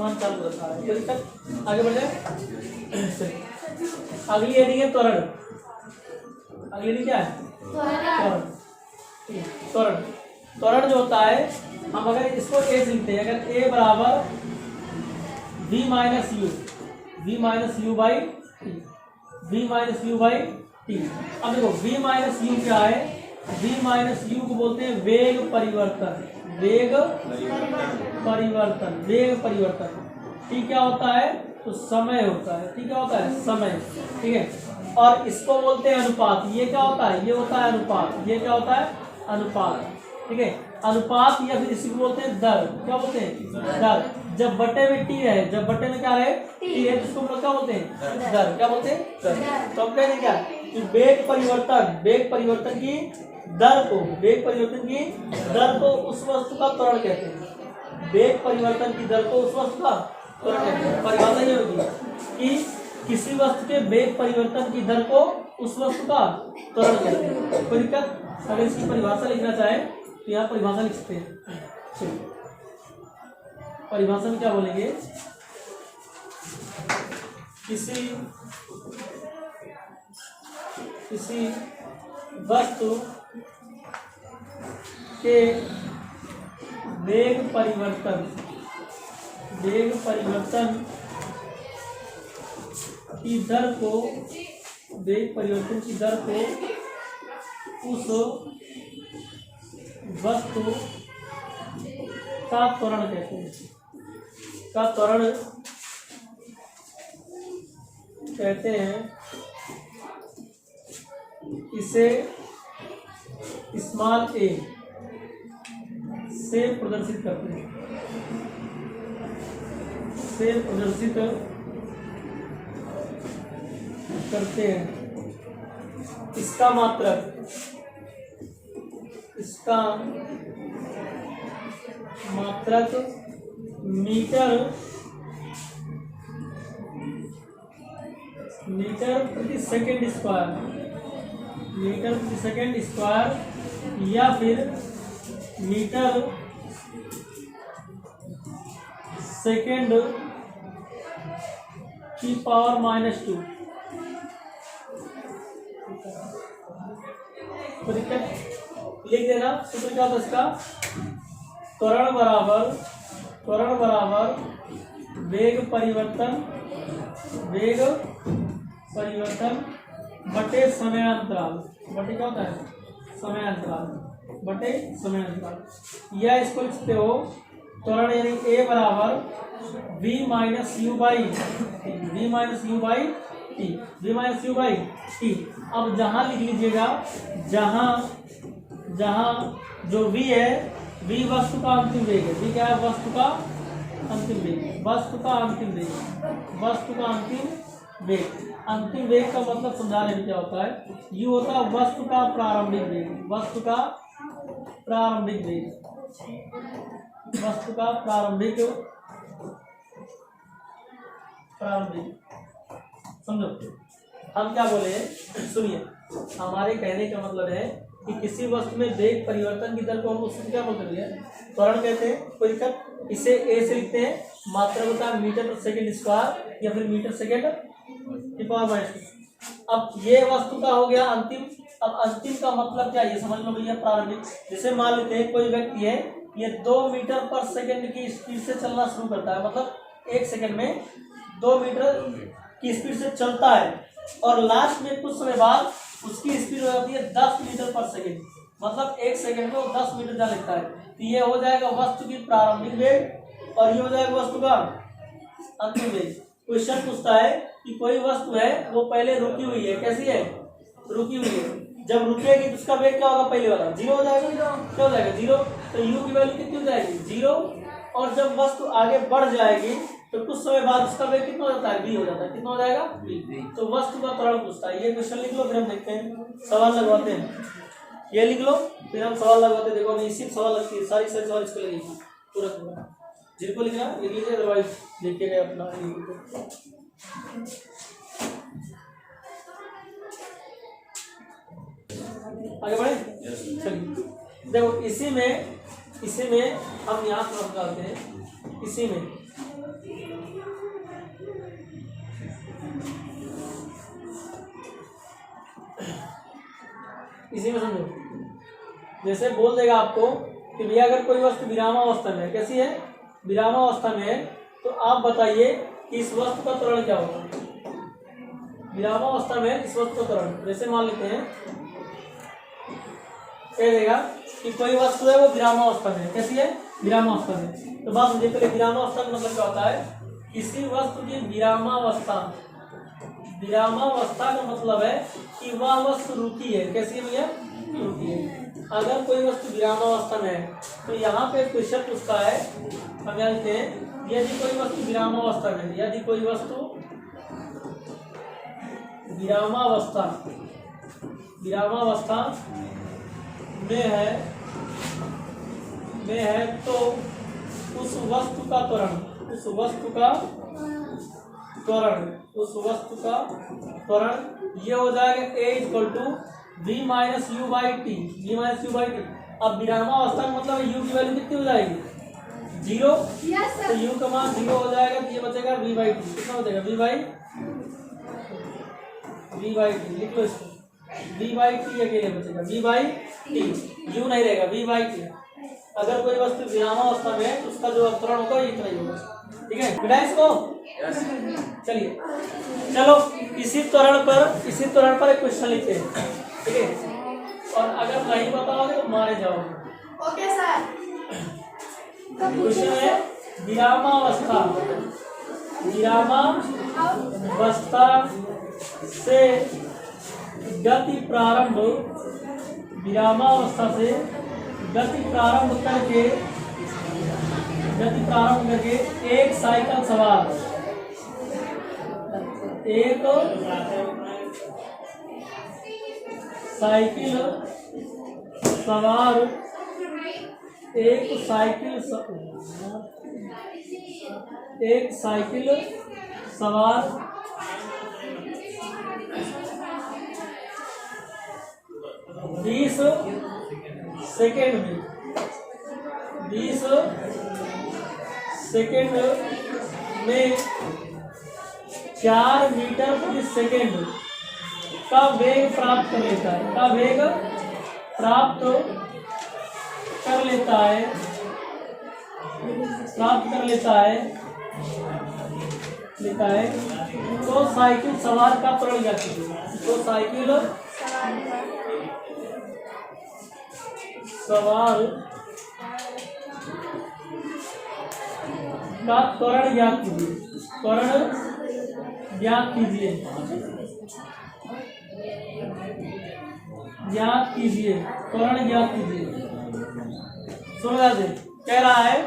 मान चालू रखा है, कोई दिक्कत। आगे बढ़ जाए। अगली हेडिंग है त्वरण। अगली हेडिंग क्या है? त्वरण। त्वरण त्वरण जो होता है, हम अगर इसको ए से लिखते हैं, अगर ए बराबर v minus u by t, v minus u by t. अब देखो v माइनस यू क्या है? v माइनस यू को बोलते हैं वेग परिवर्तन। वेग परिवर्तन, वेग परिवर्तन। टी क्या होता है? तो समय होता है। टी क्या होता है? समय। ठीक है। और इसको बोलते हैं अनुपात। ये क्या होता है? ये होता है अनुपात। ये क्या होता है? अनुपात। ठीक है। अनुपात या फिर इसी को बोलते हैं दर। क्या बोलते हैं? दर। जब बटे में टी है, जब बटे में क्या है? टी है, जिसको हम लोग क्या बोलते हैं? दर। क्या बोलते हैं? दर। तो हम कह दें क्या कि वेग परिवर्तन की दर को, वेग परिवर्तन की दर को उस वस्तु का त्वरण कहते हैं। वेग परिवर्तन की दर को उस वस्तु का त्वरण कहते हैं। परिभाषा ये होगी कि किसी वस्तु के वेग परिवर्तन की दर को उस वस्तु का त्वरण कहते हैं। कोई दिक्कत? अगर इसकी परिभाषा लिखना चाहे तो यहाँ परिभाषा लिख सकते हैं। चलिए, परिभाषा में क्या बोलेंगे? किसी वस्तु के वेग परिवर्तन की दर को, वेग परिवर्तन की दर को उस वस्तु का त्वरण कहते हैं। का त्वरण कहते हैं। इसे स्मॉल ए से प्रदर्शित करते हैं। से प्रदर्शित करते हैं। इसका मात्रक मीटर प्रति सेकंड स्क्वायर या फिर मीटर सेकंड की पावर -2। तो दिक्कत लिख देना। सूत्र क्या था इसका? त्वरण बराबर वेग परिवर्तन बटे समयांतराल। बटे क्या होता है? समयांतराल। बटे समयांतराल। या इसको लिखते हो त्वरण यानी ए बराबर v minus u by t. अब जहां लिख लीजिएगा, जहां जो v है, v वस्तु का अंतिम वेग है। v क्या है? वस्तु का अंतिम वेग। अंतिम वेग का मतलब समझाने में क्या होता है? यू होता है वस्तु का प्रारंभिक समझो हम क्या बोले? सुनिए, हमारे कहने का मतलब है कि किसी वस्तु में वेग परिवर्तन की दर को हम उससे क्या बोलते हैं? त्वरण कहते हैं। कोई दिक्कत? इसे ए से लिखते हैं। मात्रा होता है मीटर प्रति सेकंड स्क्वायर या फिर मीटर सेकंड की पावर -2। अब ये वस्तु का हो गया अंतिम। अब अंतिम का मतलब क्या? ये समझ लो भैया, प्रारंभिक। जैसे मान लेते हैं कोई व्यक्ति है, ये 2 मीटर पर सेकंड की स्पीड से चलना शुरू करता है। मतलब 1 सेकंड में 2 मीटर की स्पीड से चलता है और लास्ट में कुछ समय बाद उसकी स्पीड हो जाती है 10 मीटर पर सेकंड। मतलब 1 सेकंड में वो 10 मीटर जा लेता है। तो ये हो जाएगा वस्तु की प्रारंभिक वेग और ये हो जाएगा वस्तु का अंतिम वेग। क्वेश्चन पूछता है कि कोई वस्तु है, वो पहले रुकी हुई है। कैसी है? रुकी हुई है। जब रुकेगी तो उसका वेग क्या होगा? पहले वाला 0 हो जाएगा। क्या हो जाएगा? 0। तो u की वैल्यू कितनी हो जाएगी? 0। और जब वस्तु आगे बढ़ जाएगी तो कुछ समय बाद उसका वेग कितना हो जाता है? v हो जाता है। कितना हो जाएगा? v। तो वस्तु का त्वरण पूछता है। ये क्वेश्चन लिख लो, फिर हम देखते हैं, सवाल लगवाते हैं। ये लिख लो, फिर हम सवाल लगवाते हैं। देखो मैं इसी सवाल लगती है, सारी सवाल इसको लगेगी पूरा। जिनको लिखना लिख लीजिए, अदरवाइज लिखिएगा अपना। आगे बढ़े? चलिए देखो, इसी में हम यहाँ पर डालते हैं। इसी में इसी में समझो, जैसे बोल देगा आपको कि भैया अगर कोई वस्तु विरामावस्था में है, कैसी है, विरामावस्था में है, तो आप बताइए कि इस वस्तु का त्वरण क्या होगा। विरामावस्था में इस वस्तु का त्वरण, जैसे मान लेते हैं, कह देगा कि कोई वस्तु है वो विरामावस्था में है, कैसी है, विरामावस्था में। तो बात मुझे पहले विरामावस्था का मतलब क्या होता है, किसी वस्तु की विरामावस्था, विरामावस्था का मतलब है कि वह वस्तु रुकी है, कैसी है भैया, रुकी है। अगर कोई वस्तु विरामावस्था में है तो यहाँ पे क्वेश्चन पूछता है, हम यहाँ लिखते हैं यदि कोई वस्तु विरामावस्था में, यदि कोई वस्तु विरामावस्था में है तो उस वस्तु का त्वरण, उस वस्तु का त्वरण ये हो जाएगा a equal to v minus u by t, v minus u by t. अब विरामावस्था का मतलब u की वैल्यू कितनी हो जाएगी, 0, तो u का मान 0 हो जाएगा, तो ये बचेगा v बाई टी, कितना हो जाएगा, v बाई टी, लिख लो इसको, v बाई टी अकेले बचेगा, v बाई टी, u नहीं रहेगा, v बाई टी। अगर कोई वस्तु विरामावस्था में है तो उसका जो त्वरण होगा ये इतना ही होगा, ठीक है बेटा इसको। चलिए चलो इसी त्वरण पर एक क्वेश्चन लिखते हैं, ठीक है, और अगर नहीं बताओगे तो मारे जाओगे। Okay sir. क्वेश्चन है विरामावस्था से गति प्रारंभ, विरामावस्था से गति प्रारंभ करके एक साइकिल सवार, एक साइकिल सवार 20 सेकेंड में 4 मीटर प्रति सेकेंड का वेग प्राप्त कर लेता है, तो साइकिल सवार का त्वरण ज्ञात कीजिए। तो साइकिल सवार का त्वरण ज्ञात कीजिए। समझा दे, कह रहा है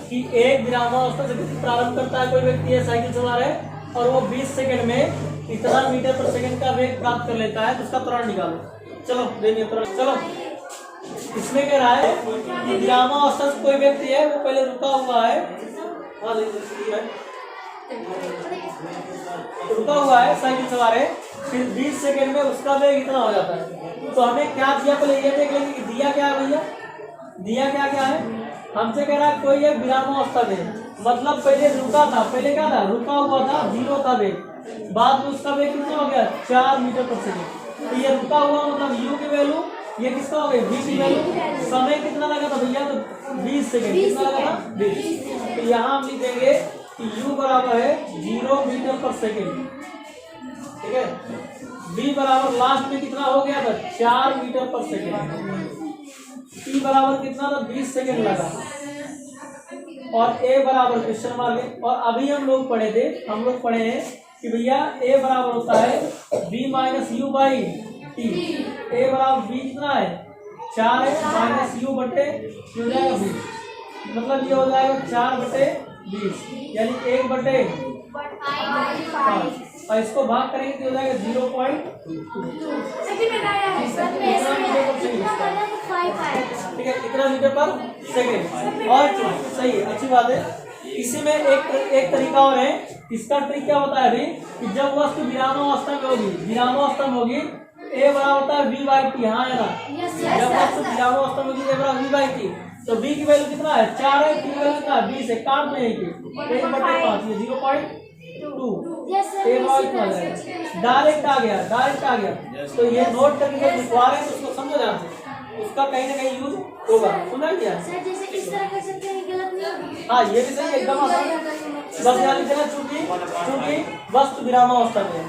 कि एक विरामावस्था से प्रारंभ करता है कोई व्यक्ति है, साइकिल सवार है, और वो 20 सेकंड में इतना मीटर पर सेकंड का वेग प्राप्त कर लेता है, तो उसका त्वरण निकालो। चलो देखिए त्वरण, चलो इसमें कह रहा है कि विरामावस्था से कोई व्यक्ति है वो पहले रुका हुआ है, साइकिल सवार है, फिर 20 सेकंड में उसका वेग इतना हो जाता है। तो हमें क्या दिया, पहले ये देख लेंगे कि दिया क्या है भैया, दिया क्या है, हमसे कह रहा है कोई एक विरामावस्था में, मतलब पहले रुका था, पहले क्या था, रुका हुआ था, 0 था वेग, बाद में उसका वेग कितना हो गया, 4 मीटर पर सेकंड। तो ये रुका हुआ मतलब u की वैल्यू, ये किसका हो गया, v की वैल्यू, समय कितना लगा था भैया, तो 20 सेकंड, कितना लगा था, 20। तो यहाँ हम लिखेंगे कि u बराबर है 0 मीटर पर सेकंड, ठीक है, v बराबर लास्ट में कितना हो गया था, 4 मीटर पर सेकंड, t बराबर कितना था, 20 सेकंड लगा, और a बराबर क्वेश्चन मार्क है। और अभी हम लोग पढ़े हैं कि भैया a बराबर होता है v minus u by T, a बराबर v कितना है, 4 है, माइनस u बटे हो जाएगा 20, मतलब ये हो जाएगा 4 बटे 20, यानी 1 बटे 5, और इसको भाग करेंगे तो हो जाएगा 0.2, ठीक है, इतना मीटर पर सेकेंड। और सही है, अच्छी बात है। इसी में एक तरीका और है, इसका ट्रिक क्या होता है अभी, कि जब वस्तु विरामावस्था में होगी a बराबर होता है v बाई टी, हाँ है ना, जब वस्तु विरामावस्था में होगी a बराबर v बाई टी, तो बी की वैल्यू कितना है 4 है, की वैल्यू कितना है 20 है, काट में 1/5 ये 0.2 डायरेक्ट आ गया। तो ये नोट करके जब लिखवा रहे हैं तो उसको समझो ध्यान से, उसका कहीं ना कहीं यूज होगा। सुना क्या सर जैसे इस तरह कर सकते हैं, गलत नहीं होगी। हाँ ये भी सही है, एकदम आसान। बस यहाँ लिख देना चूंकि वस्तु विरामावस्था में है।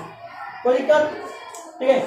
कोई दिक्कत? ठीक है।